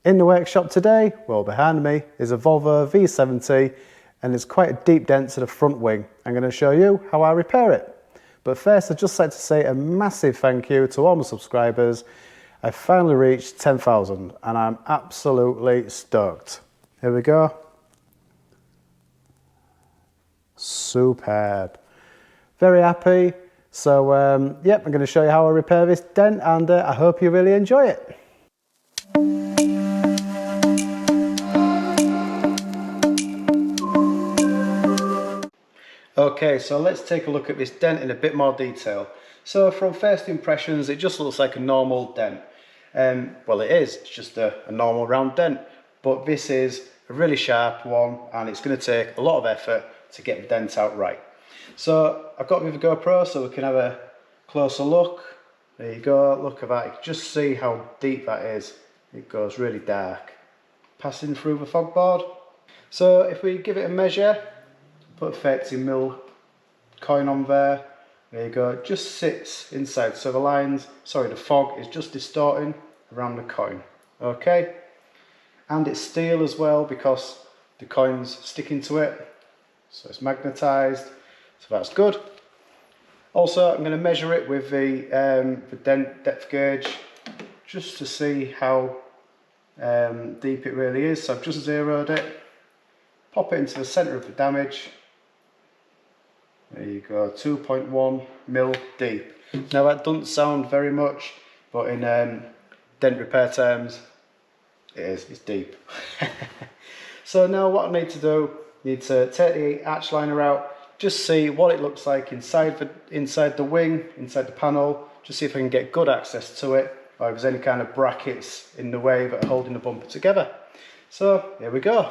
In the workshop today, well behind me, is a Volvo V70 and it's quite a deep dent to the front wing. I'm going to show you how I repair it. But first I'd just like to say a massive thank you to all my subscribers. I finally reached 10,000 and I'm absolutely stoked. Here we go. Superb. Very happy. So yep, I'm going to show you how I repair this dent and I hope you really enjoy it. Okay, so let's take a look at this dent in a bit more detail. So from first impressions, it just looks like a normal dent. Well, it is, it's just a normal round dent, but this is a really sharp one and it's going to take a lot of effort to get the dent out right. So I've got with a GoPro so we can have a closer look. There you go, look at that, you can just see how deep that is. It goes really dark, passing through the fog board. So if we give it a measure, put a 30mm coin on there. There you go, it just sits inside. So the fog is just distorting around the coin. Okay, and it's steel as well because the coin's sticking to it. So it's magnetized, so that's good. Also, I'm going to measure it with the dent depth gauge just to see how deep it really is. So I've just zeroed it, pop it into the center of the damage. There you go, 2.1 mil deep. Now that doesn't sound very much, but in dent repair terms, it's deep. So now what I need to do, I need to take the arch liner out, just see what it looks like inside the wing, inside the panel, just see if I can get good access to it, or if there's any kind of brackets in the way that are holding the bumper together. So here we go.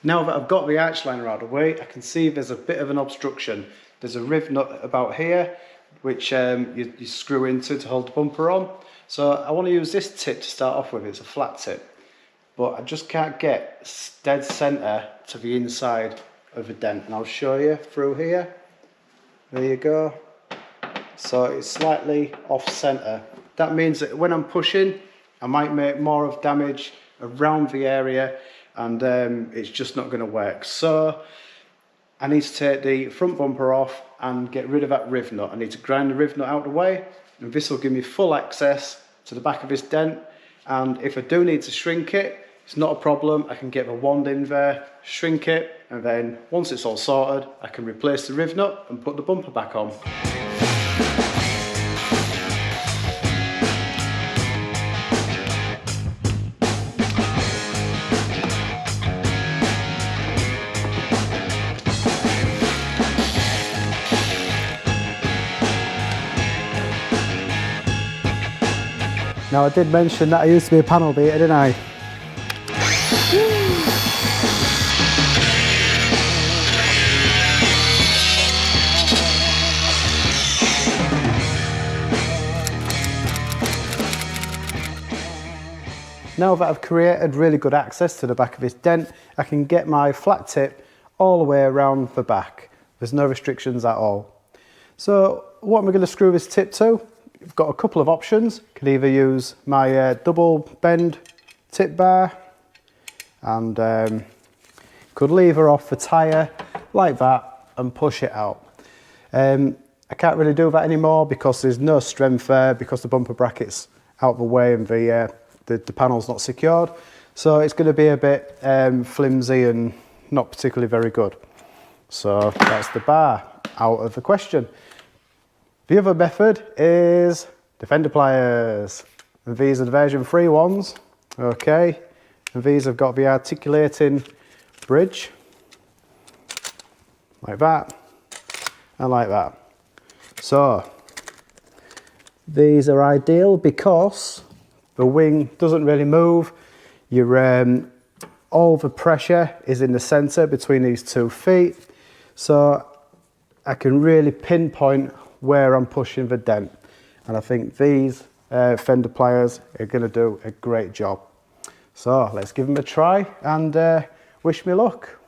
Now that I've got the arch liner out of the way, I can see there's a bit of an obstruction. There's a Rivnut about here, which you screw into to hold the bumper on. So I want to use this tip to start off with, it's a flat tip. But I just can't get dead center to the inside of the dent. And I'll show you through here. There you go. So it's slightly off center. That means that when I'm pushing, I might make more of damage around the area and it's just not going to work. So I need to take the front bumper off and get rid of that Rivnut. I need to grind the Rivnut out of the way, and this will give me full access to the back of this dent. And if I do need to shrink it, it's not a problem. I can get the wand in there, shrink it, and then once it's all sorted, I can replace the Rivnut and put the bumper back on. Now I did mention that I used to be a panel beater, didn't I? Now that I've created really good access to the back of this dent, I can get my flat tip all the way around the back. There's no restrictions at all. So what am I going to screw this tip to? I've got a couple of options. Could either use my double bend tip bar and could lever off the tyre like that and push it out. I can't really do that anymore because there's no strength there because the bumper bracket's out of the way and the panel's not secured. So it's going to be a bit flimsy and not particularly very good. So that's the bar out of the question. The other method is the Fender Pliers, and these are the version 3 ones, okay, and these have got the articulating bridge, like that, and like that. So, these are ideal because the wing doesn't really move, all the pressure is in the centre between these 2 feet, so I can really pinpoint where I'm pushing the dent, and I think these Fender Pliers are going to do a great job. So let's give them a try and wish me luck.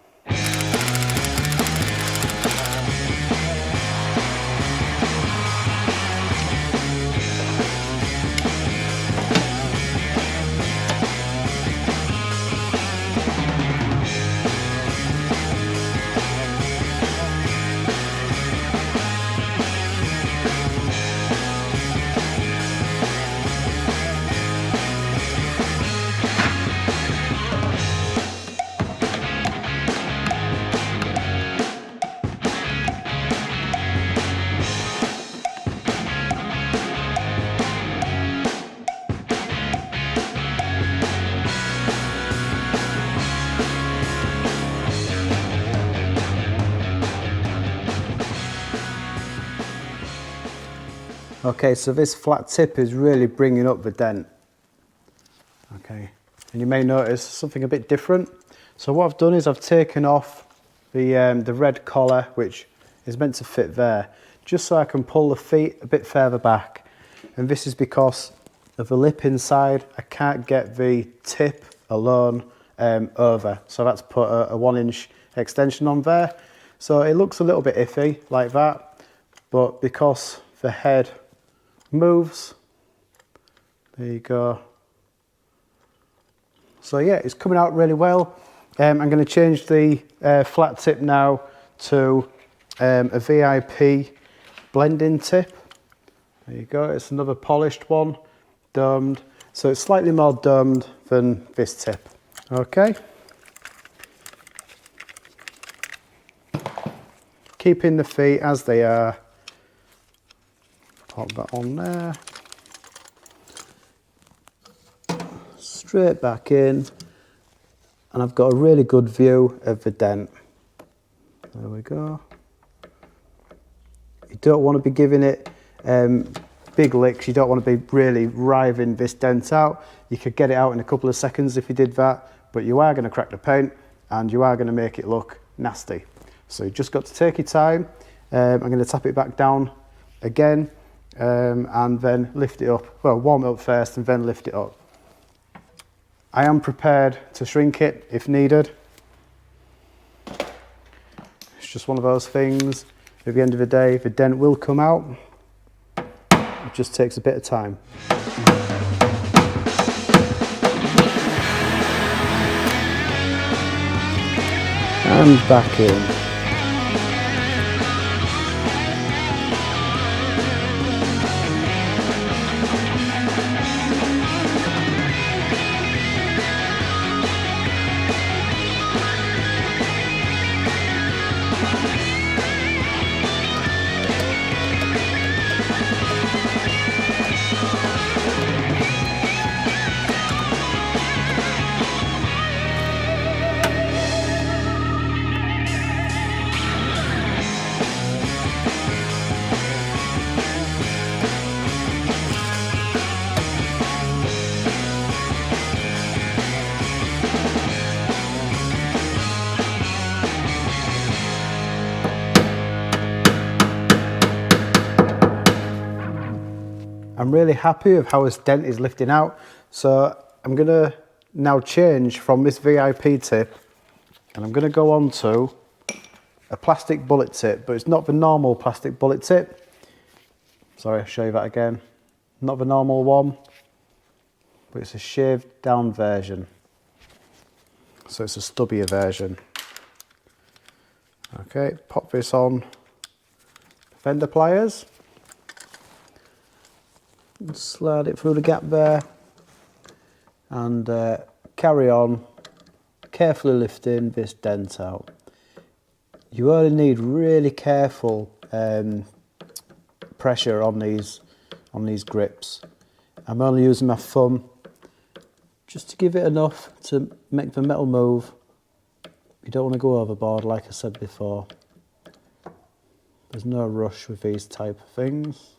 Okay, so this flat tip is really bringing up the dent. Okay, and you may notice something a bit different. So what I've done is I've taken off the red collar, which is meant to fit there, just so I can pull the feet a bit further back. And this is because of the lip inside. I can't get the tip alone over, so that's put a 1-inch extension on there. So it looks a little bit iffy like that, but because the head moves, there you go. So yeah, it's coming out really well. I'm going to change the flat tip now to a VIP blending tip. There you go, it's another polished one, domed. So it's slightly more domed than this tip. Okay. Keeping the feet as they are. Pop that on there. Straight back in. And I've got a really good view of the dent. There we go. You don't want to be giving it big licks. You don't want to be really riving this dent out. You could get it out in a couple of seconds if you did that, but you are going to crack the paint and you are going to make it look nasty. So you just got to take your time. I'm going to tap it back down again and then lift it up. Well, warm it up first and then lift it up. I am prepared to shrink it if needed. It's just one of those things. At the end of the day, the dent will come out. It just takes a bit of time. And back in. I'm really happy with how this dent is lifting out. So I'm going to now change from this VIP tip and I'm going to go on to a plastic bullet tip, but it's not the normal plastic bullet tip. Sorry, I'll show you that again. Not the normal one, but it's a shaved down version. So it's a stubbier version. Okay, pop this on Fender Pliers. Slide it through the gap there and carry on carefully lifting this dent out. You only need really careful pressure on these grips. I'm only using my thumb just to give it enough to make the metal move. You don't want to go overboard, like I said before. There's no rush with these type of things.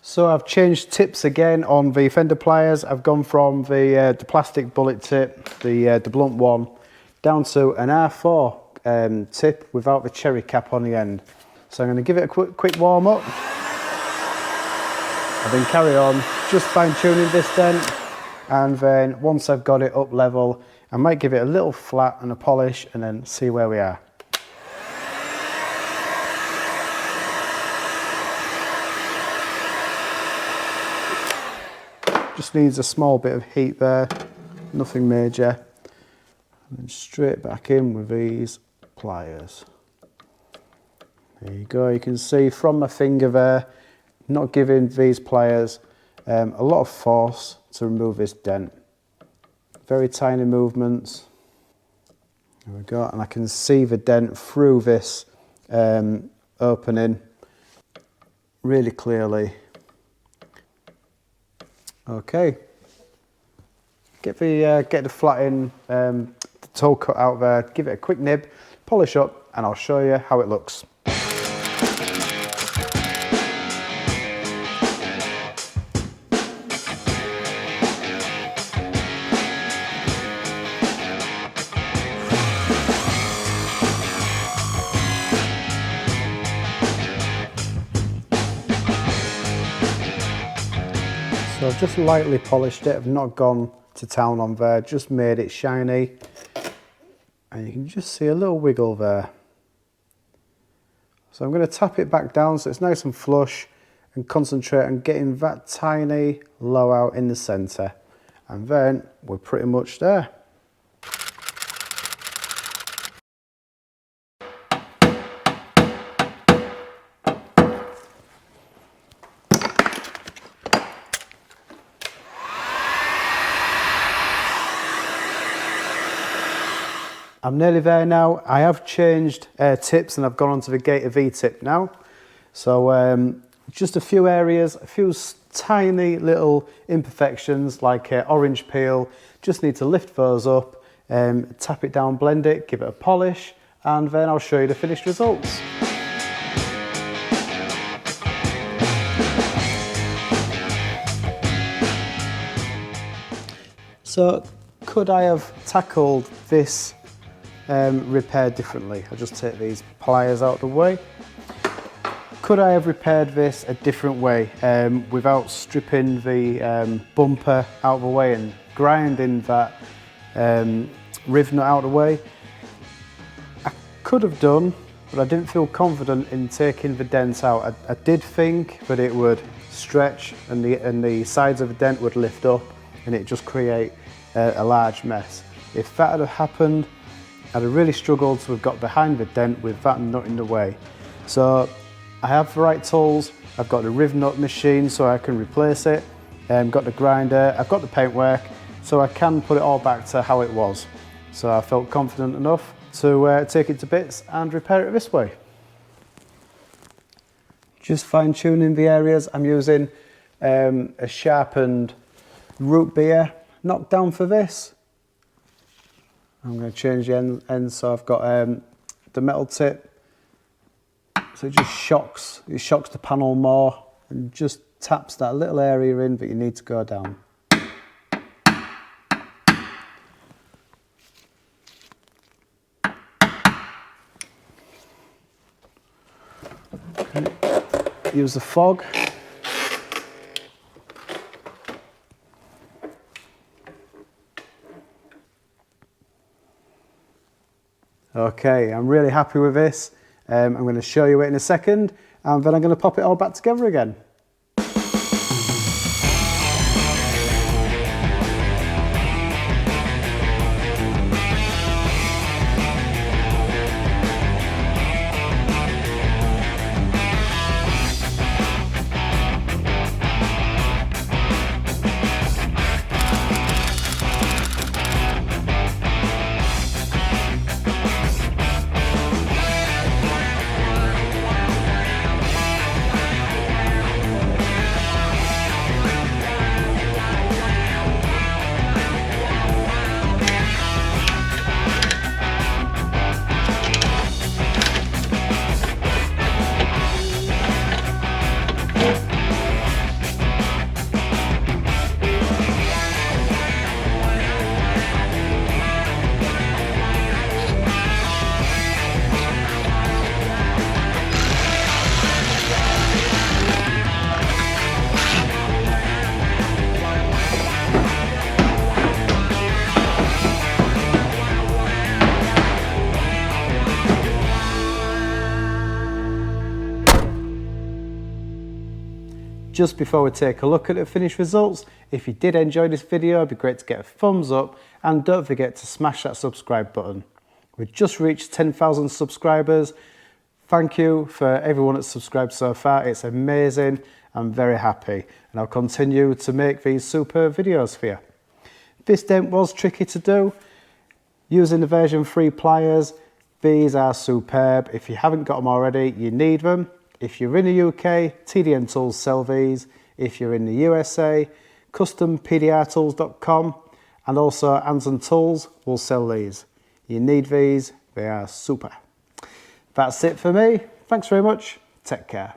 So I've changed tips again on the Fender Pliers. I've gone from the plastic bullet tip, the blunt one, down to an R4 tip without the cherry cap on the end. So I'm going to give it a quick warm up and then carry on, just fine tuning this dent, and then once I've got it up level, I might give it a little flat and a polish and then see where we are. Just needs a small bit of heat there, nothing major. And then straight back in with these pliers. There you go, you can see from my finger there, not giving these pliers a lot of force to remove this dent. Very tiny movements. There we go, and I can see the dent through this opening really clearly. Okay, get the flat in, the toe cut out there, give it a quick nib, polish up, and I'll show you how it looks. So I've just lightly polished it, I've not gone to town on there, just made it shiny. And you can just see a little wiggle there. So I'm going to tap it back down so it's nice and flush and concentrate on getting that tiny low out in the centre. And then we're pretty much there. I'm nearly there now. I have changed tips and I've gone onto the Gator V tip now. So just a few areas, a few tiny little imperfections like orange peel. Just need to lift those up, tap it down, blend it, give it a polish, and then I'll show you the finished results. So could I have tackled this repair differently? I'll just take these pliers out of the way. Could I have repaired this a different way without stripping the bumper out of the way and grinding that Rivnut out of the way? I could have done, but I didn't feel confident in taking the dent out. I did think that it would stretch and the sides of the dent would lift up and it just create a large mess. If that had happened, I'd have really struggled to have got behind the dent with that nut in the way. So I have the right tools, I've got the Rivnut machine so I can replace it, got the grinder, I've got the paintwork, so I can put it all back to how it was. So I felt confident enough to take it to bits and repair it this way. Just fine tuning the areas. I'm using a sharpened root beer knockdown for this. I'm going to change the end so I've got the metal tip, so it shocks the panel more and just taps that little area in that you need to go down. Okay. Use the fog. Okay, I'm really happy with this. I'm going to show you it in a second and then I'm going to pop it all back together again. Just before we take a look at the finished results, if you did enjoy this video, it'd be great to get a thumbs up and don't forget to smash that subscribe button. We've just reached 10,000 subscribers. Thank you for everyone that's subscribed so far. It's amazing. I'm very happy and I'll continue to make these superb videos for you. This dent was tricky to do. Using the version 3 pliers, these are superb. If you haven't got them already, you need them. If you're in the UK, TDM Tools sell these. If you're in the USA, custompdrtools.com. And also Hands and Tools will sell these. You need these, they are super. That's it for me. Thanks very much. Take care.